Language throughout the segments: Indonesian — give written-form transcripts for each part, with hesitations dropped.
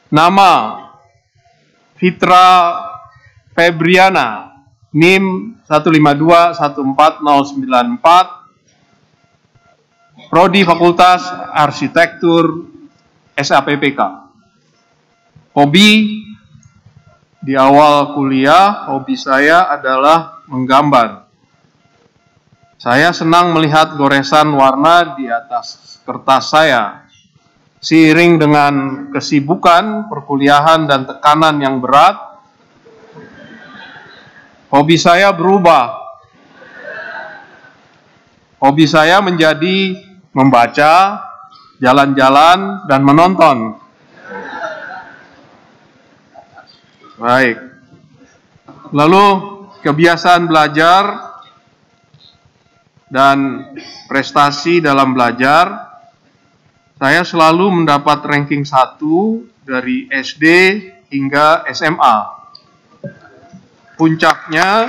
Nama Fitra Febriana, NIM 1521494, Prodi Fakultas Arsitektur SAPPK. Hobi di awal kuliah, hobi saya adalah menggambar. Saya senang melihat goresan warna di atas kertas saya. Seiring dengan kesibukan, perkuliahan, dan tekanan yang berat, hobi saya berubah. Hobi saya menjadi membaca, jalan-jalan, dan menonton. Baik. Lalu kebiasaan belajar dan prestasi dalam belajar, saya selalu mendapat ranking 1 dari SD hingga SMA. Puncaknya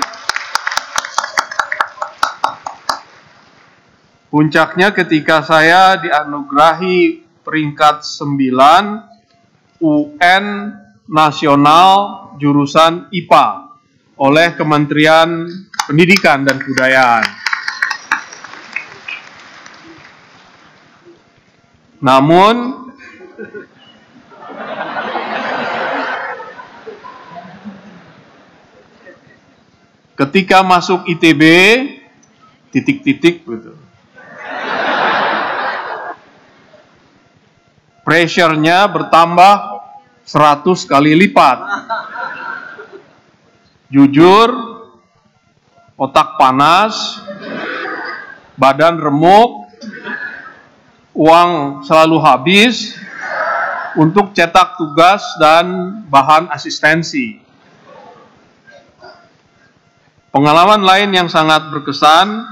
ketika saya dianugerahi peringkat 9 UN Nasional jurusan IPA oleh Kementerian Pendidikan dan Kebudayaan. Namun, ketika masuk ITB, titik-titik gitu. Pressure-nya bertambah 100 kali lipat. Jujur, otak panas, badan remuk, uang selalu habis untuk cetak tugas dan bahan asistensi. Pengalaman lain yang sangat berkesan,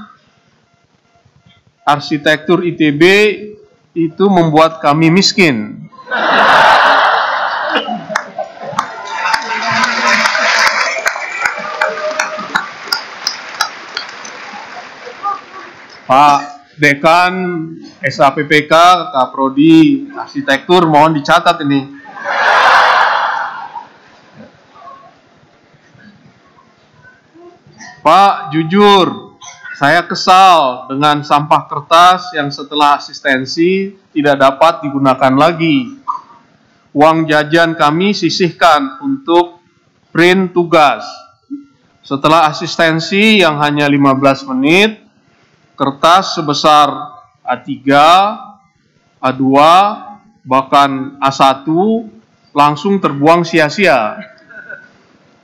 arsitektur ITB itu membuat kami miskin. Pak Dekan SAPPK, Kaprodi Arsitektur, mohon dicatat ini. Pak, jujur, saya kesal dengan sampah kertas yang setelah asistensi tidak dapat digunakan lagi. Uang jajan kami sisihkan untuk print tugas. Setelah asistensi yang hanya 15 menit, kertas sebesar A3, A2, bahkan A1 langsung terbuang sia-sia.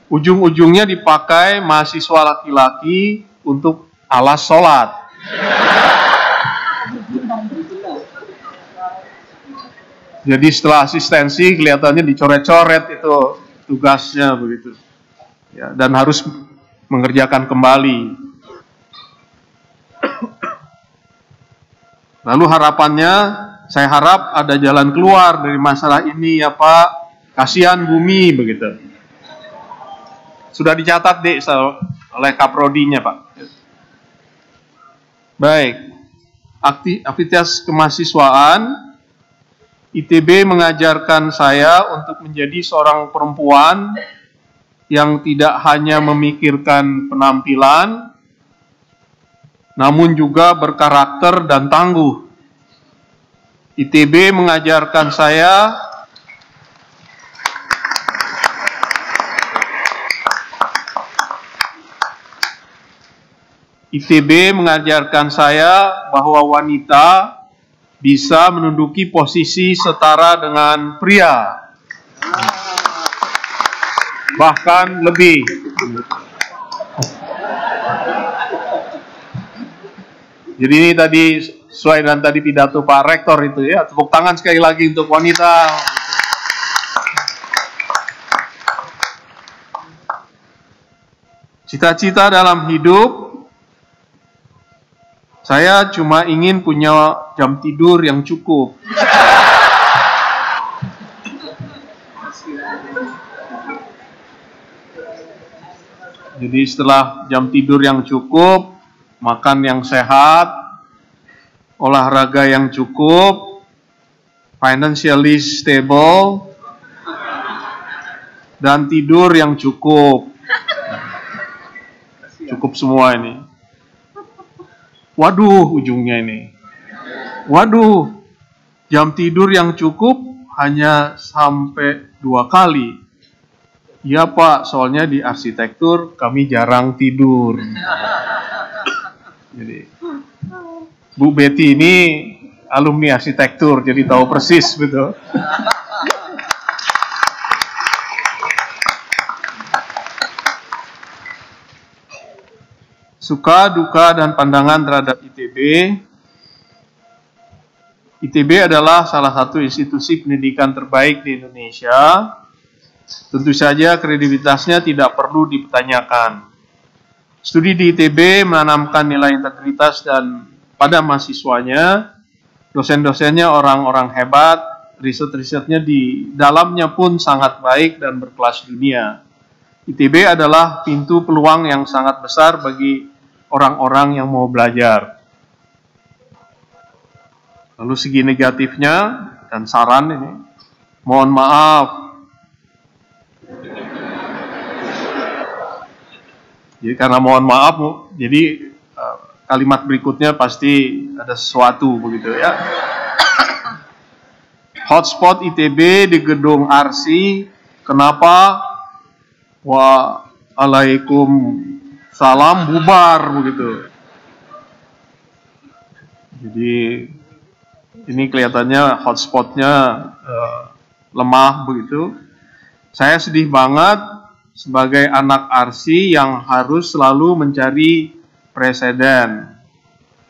Ujung-ujungnya dipakai mahasiswa laki-laki untuk alas sholat. Jadi setelah asistensi kelihatannya dicoret-coret itu tugasnya begitu. Ya, dan harus mengerjakan kembali. Lalu harapannya, saya harap ada jalan keluar dari masalah ini ya Pak, kasihan bumi begitu. Sudah dicatat deh oleh Kaprodinya Pak. Baik, aktivitas kemahasiswaan, ITB mengajarkan saya untuk menjadi seorang perempuan yang tidak hanya memikirkan penampilan, namun juga berkarakter dan tangguh. ITB mengajarkan saya bahwa wanita bisa menduduki posisi setara dengan pria. Bahkan lebih. Jadi ini tadi sesuai dengan tadi pidato Pak Rektor itu ya. Tepuk tangan sekali lagi untuk wanita. Cita-cita dalam hidup, saya cuma ingin punya jam tidur yang cukup. Jadi setelah jam tidur yang cukup, makan yang sehat, olahraga yang cukup, financially stable, dan tidur yang cukup. Cukup semua ini. Waduh, ujungnya ini. Waduh, jam tidur yang cukup hanya sampai 2 kali. Ya Pak, soalnya di arsitektur kami jarang tidur. Jadi, Bu Betty ini alumni arsitektur, jadi tahu persis betul. Suka, duka, dan pandangan terhadap ITB. ITB adalah salah satu institusi pendidikan terbaik di Indonesia. Tentu saja kredibilitasnya tidak perlu dipertanyakan. Studi di ITB menanamkan nilai integritas dan pada mahasiswanya, dosen-dosennya orang-orang hebat, riset-risetnya di dalamnya pun sangat baik dan berkelas dunia. ITB adalah pintu peluang yang sangat besar bagi orang-orang yang mau belajar. Lalu segi negatifnya dan saran ini, mohon maaf. Jadi karena mohon maaf, jadi kalimat berikutnya pasti ada sesuatu begitu ya. Hotspot ITB di gedung Arsi, kenapa? Waalaikumsalam bubar begitu. Jadi ini kelihatannya hotspotnya lemah begitu. Saya sedih banget sebagai anak Arsi yang harus selalu mencari preseden.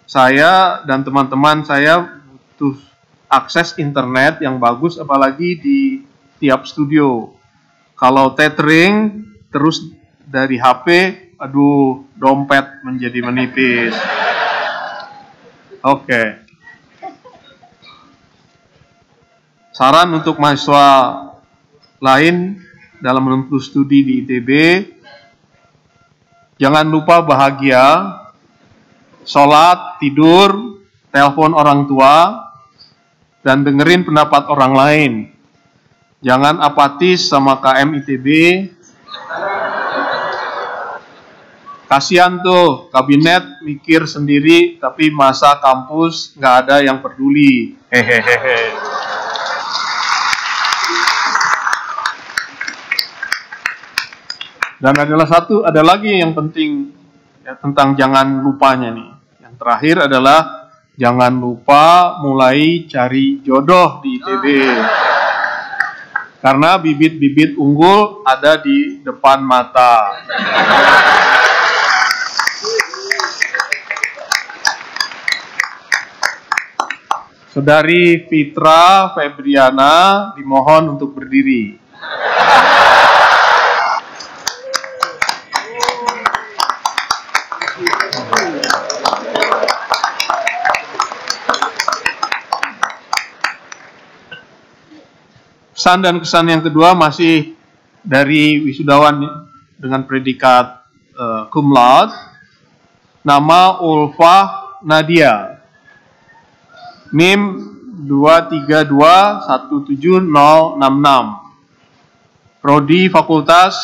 Saya dan teman-teman saya butuh akses internet yang bagus, apalagi di tiap studio. Kalau tethering terus dari HP, aduh, dompet menjadi menipis. Oke. Saran untuk mahasiswa lain dalam menempuh studi di ITB, jangan lupa bahagia, sholat, tidur, telepon orang tua, dan dengerin pendapat orang lain. Jangan apatis sama KM ITB. Kasihan tuh, kabinet mikir sendiri, tapi masa kampus nggak ada yang peduli. Hehehe. Dan ada lagi yang penting ya, tentang jangan lupanya nih. Yang terakhir adalah jangan lupa mulai cari jodoh di ITB. Karena bibit-bibit unggul ada di depan mata. Saudari Fitra Febriana dimohon untuk berdiri. Pesan dan kesan yang kedua masih dari wisudawan dengan predikat cum laude, nama Ulfah Nadia, NIM 2321766, Prodi Fakultas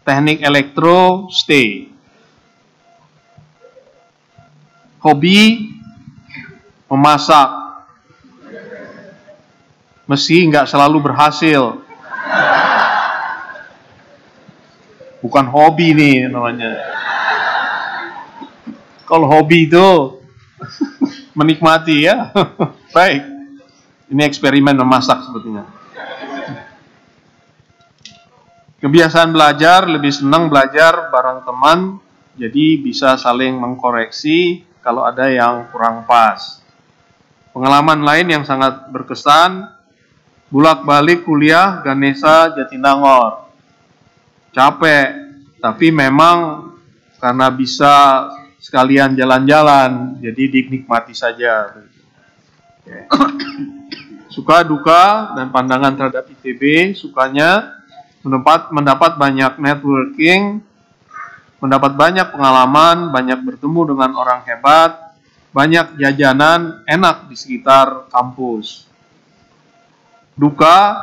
Teknik Elektro STE, hobi memasak. Meski nggak selalu berhasil. Bukan hobi nih namanya. Kalau hobi itu menikmati ya. Baik. Ini eksperimen memasak sebetulnya. Kebiasaan belajar, lebih senang belajar bareng teman. Jadi bisa saling mengkoreksi kalau ada yang kurang pas. Pengalaman lain yang sangat berkesan, bolak-balik kuliah Ganesha Jatinangor. Capek, tapi memang karena bisa sekalian jalan-jalan, jadi dinikmati saja. Oke. Suka duka dan pandangan terhadap ITB, sukanya mendapat banyak networking, mendapat banyak pengalaman, banyak bertemu dengan orang hebat, banyak jajanan enak di sekitar kampus. Duka,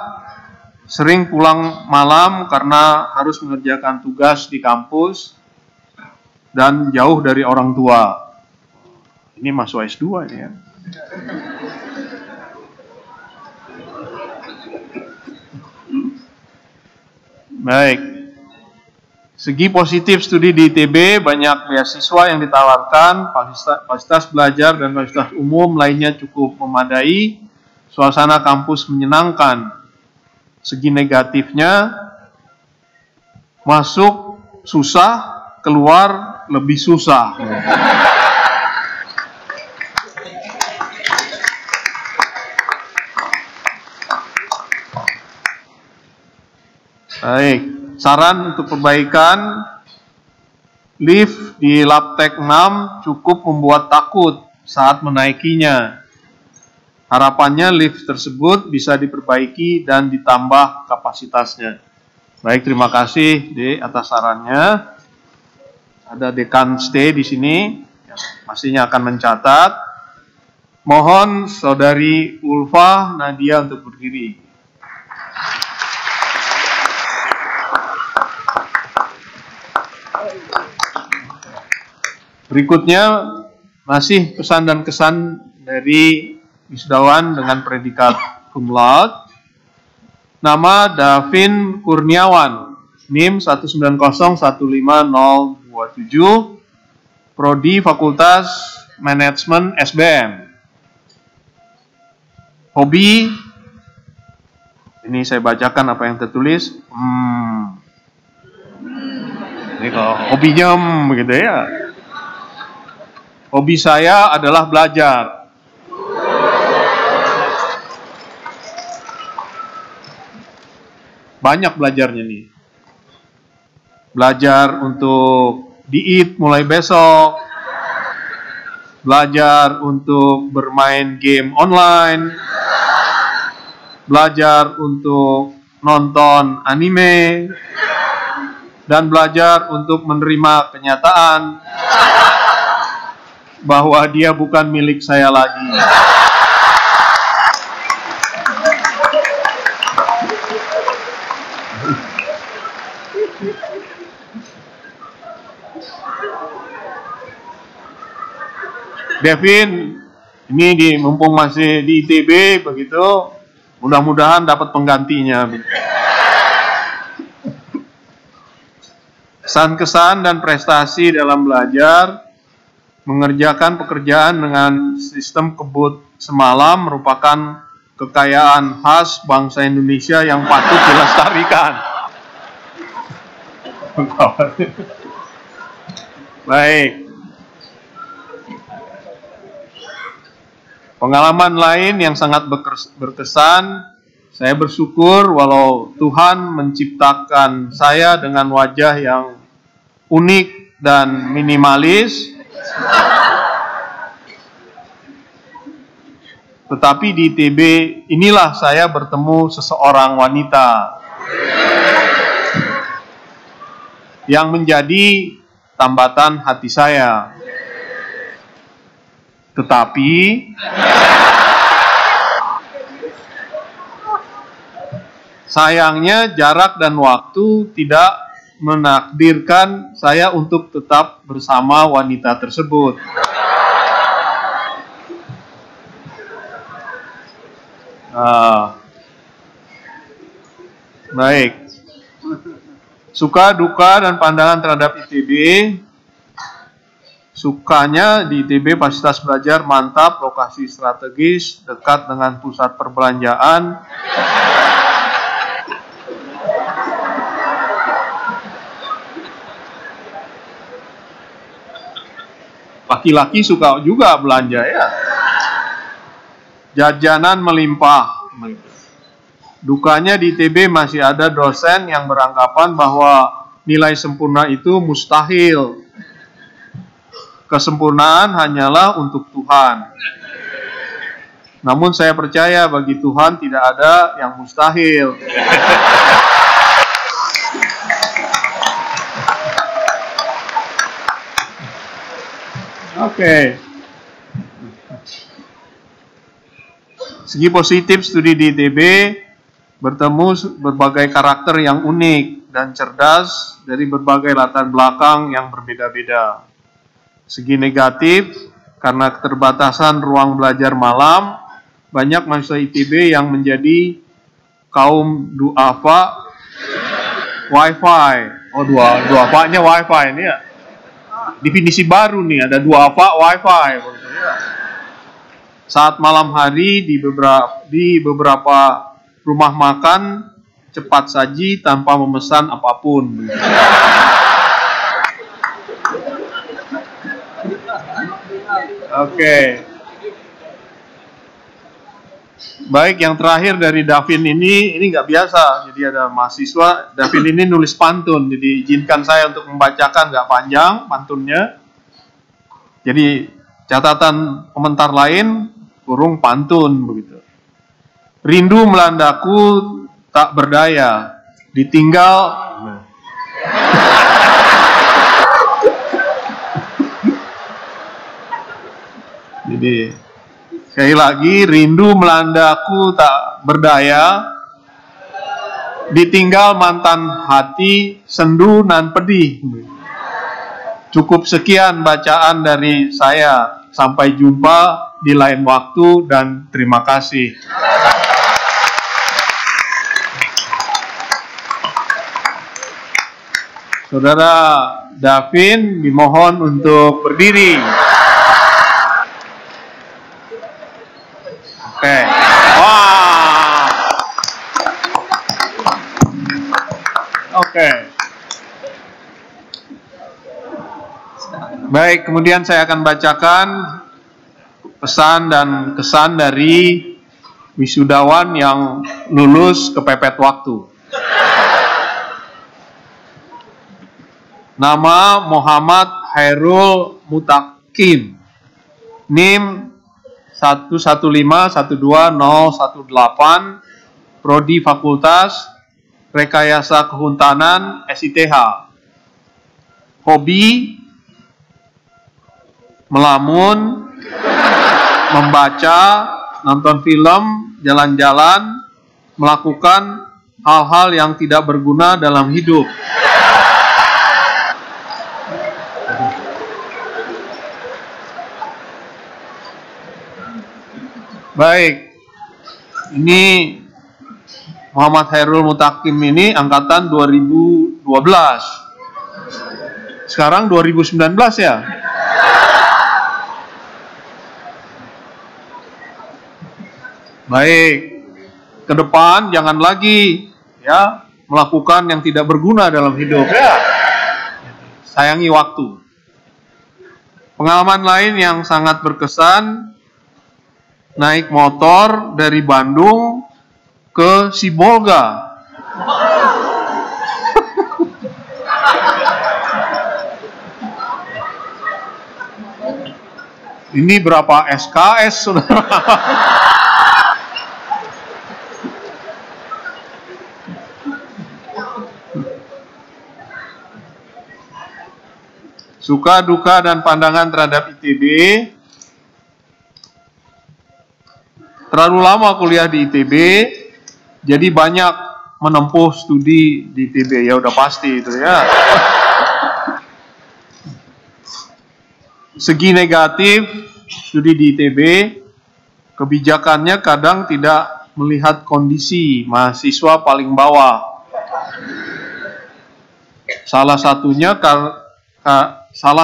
sering pulang malam karena harus mengerjakan tugas di kampus dan jauh dari orang tua. Ini mahasiswa S2 ini ya. Baik. Segi positif studi di ITB, banyak beasiswa yang ditawarkan, fasilitas belajar dan fasilitas umum lainnya cukup memadai, suasana kampus menyenangkan. Segi negatifnya, masuk susah, keluar lebih susah. Baik, saran untuk perbaikan, lift di Labtek 6 cukup membuat takut saat menaikinya. Harapannya lift tersebut bisa diperbaiki dan ditambah kapasitasnya. Baik, terima kasih D atas sarannya. Ada Dekan Stay di sini, pastinya akan mencatat. Mohon Saudari Ulfa Nadia untuk berdiri. Berikutnya masih pesan dan kesan dari wisudawan dengan predikat cum laude. Nama Davin Kurniawan, NIM 190150027, Prodi Fakultas Manajemen SBM. Hobi, ini saya bacakan apa yang tertulis. Ini kalau hobinya begitu ya. Hobi saya adalah belajar. Banyak belajarnya nih. Belajar untuk diet mulai besok. Belajar untuk bermain game online. Belajar untuk nonton anime. Dan belajar untuk menerima kenyataan bahwa dia bukan milik saya lagi. Devin, ini mumpung masih di ITB begitu, mudah-mudahan dapat penggantinya. Kesan-kesan dan prestasi dalam belajar. Mengerjakan pekerjaan dengan sistem kebut semalam merupakan kekayaan khas bangsa Indonesia yang patut dilestarikan. Baik. Pengalaman lain yang sangat berkesan, saya bersyukur walau Tuhan menciptakan saya dengan wajah yang unik dan minimalis, tetapi di ITB inilah saya bertemu seseorang wanita yang menjadi tambatan hati saya. Tetapi sayangnya jarak dan waktu tidak menakdirkan saya untuk tetap bersama wanita tersebut. Baik. Suka, duka, dan pandangan terhadap ITB. Sukanya di ITB fasilitas belajar mantap, lokasi strategis, dekat dengan pusat perbelanjaan. Laki-laki suka juga belanja ya. Jajanan melimpah. Dukanya di ITB masih ada dosen yang beranggapan bahwa nilai sempurna itu mustahil. Kesempurnaan hanyalah untuk Tuhan. Namun saya percaya bagi Tuhan tidak ada yang mustahil. Oke. Segi positif studi di ITB, bertemu berbagai karakter yang unik dan cerdas dari berbagai latar belakang yang berbeda-beda. Segi negatif, karena keterbatasan ruang belajar malam, banyak mahasiswa ITB yang menjadi kaum duafa Wi-Fi. Oh, duafanya Wi-Fi ini ya. Definisi baru nih, ada duafa Wi-Fi. Saat malam hari di beberapa rumah makan cepat saji tanpa memesan apapun. Oke. Baik, yang terakhir dari Davin ini nggak biasa. Jadi ada mahasiswa, Davin ini nulis pantun. Jadi izinkan saya untuk membacakan, nggak panjang pantunnya. Jadi catatan komentar lain, kurung pantun begitu. Rindu melandaku tak berdaya, ditinggal. Jadi sekali lagi, rindu melandaku tak berdaya, ditinggal mantan hati, sendu nan pedih. Cukup sekian bacaan dari saya. Sampai jumpa di lain waktu dan terima kasih. Saudara Davin dimohon untuk berdiri. Oke. Wah. Oke. Baik, kemudian saya akan bacakan pesan dan kesan dari wisudawan yang lulus kepepet waktu. Nama Muhammad Hairul Mutakim, NIM 1151218, Prodi Fakultas Rekayasa Kehutanan SITH. Hobi melamun, membaca, nonton film, jalan-jalan, melakukan hal-hal yang tidak berguna dalam hidup. Baik, ini Muhammad Hairul Mutakim ini angkatan 2012. Sekarang 2019 ya. Baik, ke depan jangan lagi ya melakukan yang tidak berguna dalam hidup ya. Sayangi waktu. Pengalaman lain yang sangat berkesan, naik motor dari Bandung ke Sibolga. Ini berapa SKS, saudara? Suka, duka, dan pandangan terhadap ITB. Terlalu lama kuliah di ITB, jadi banyak menempuh studi di ITB. Ya udah pasti itu ya. Segi negatif studi di ITB, kebijakannya kadang tidak melihat kondisi mahasiswa paling bawah. Salah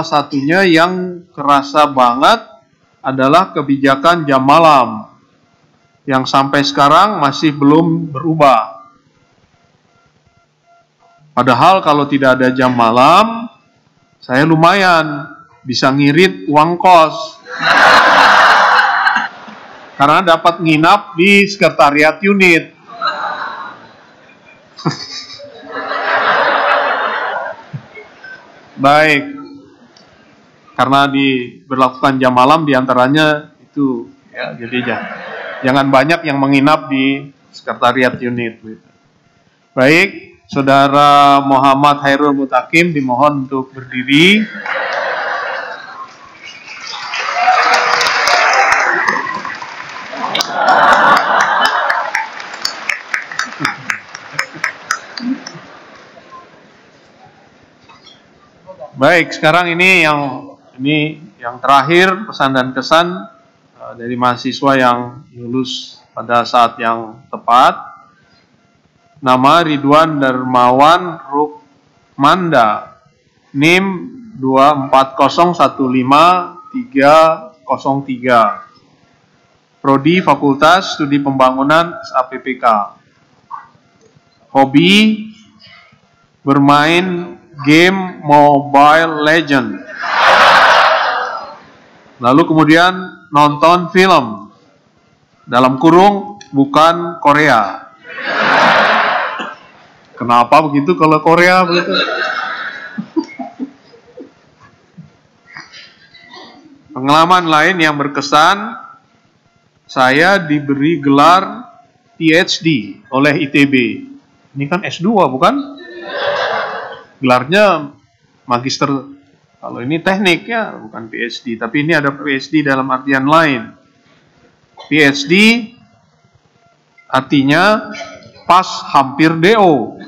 satunya yang kerasa banget adalah kebijakan jam malam yang sampai sekarang masih belum berubah. Padahal kalau tidak ada jam malam, saya lumayan bisa ngirit uang kos. Karena dapat nginap di sekretariat unit. Baik. Karena diberlakukan jam malam diantaranya itu ya, jadi jangan banyak yang menginap di sekretariat unit. Baik, Saudara Muhammad Hairul Mutakim dimohon untuk berdiri. Baik, sekarang ini yang terakhir pesan dan kesan dari mahasiswa yang lulus pada saat yang tepat. Nama Ridwan Darmawan Rukmanda, NIM 24015-303, Prodi Fakultas Studi Pembangunan SAPPK. Hobi bermain game Mobile Legend. Lalu kemudian nonton film, dalam kurung bukan Korea. Kenapa begitu kalau Korea begitu? Pengalaman lain yang berkesan, saya diberi gelar PhD oleh ITB. Ini kan S2 bukan? Gelarnya magister. Kalau ini teknik ya, bukan PhD. Tapi ini ada PhD dalam artian lain. PhD artinya pas hampir DO.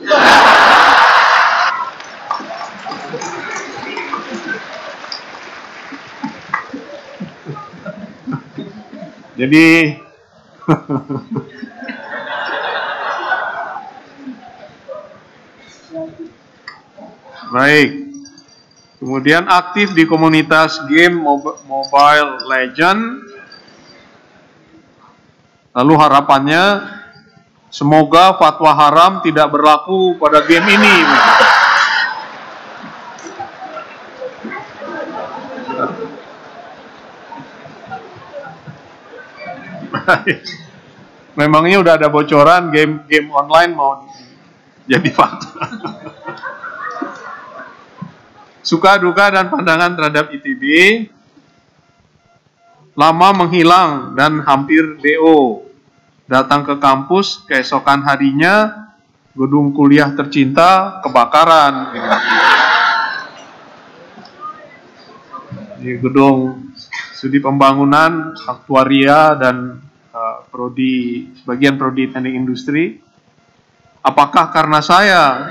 Jadi baik. Kemudian aktif di komunitas game Mobile Legend. Lalu harapannya semoga fatwa haram tidak berlaku pada game ini. Memangnya udah ada bocoran game online mau jadi fatwa. Suka duka dan pandangan terhadap ITB. Lama menghilang dan hampir DO. Datang ke kampus, keesokan harinya gedung kuliah tercinta kebakaran. Di gedung studi pembangunan, aktuaria dan sebagian prodi teknik industri. Apakah karena saya?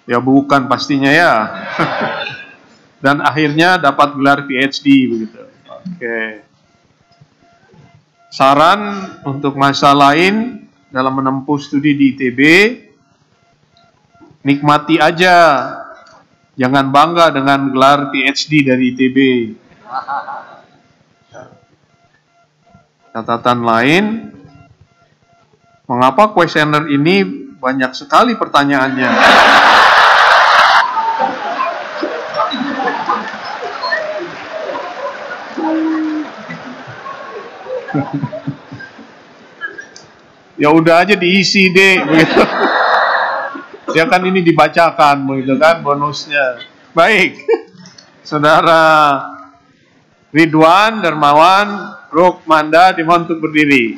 Ya bukan pastinya ya. Dan akhirnya dapat gelar PhD begitu. Oke. Saran untuk masa lain dalam menempuh studi di ITB, nikmati aja. Jangan bangga dengan gelar PhD dari ITB. Catatan lain, mengapa kuesioner ini banyak sekali pertanyaannya? Ya udah aja diisi deh begitu. Ya kan ini dibacakan begitu kan bonusnya. Baik. Saudara Ridwan Darmawan Rukmanda dimohon untuk berdiri.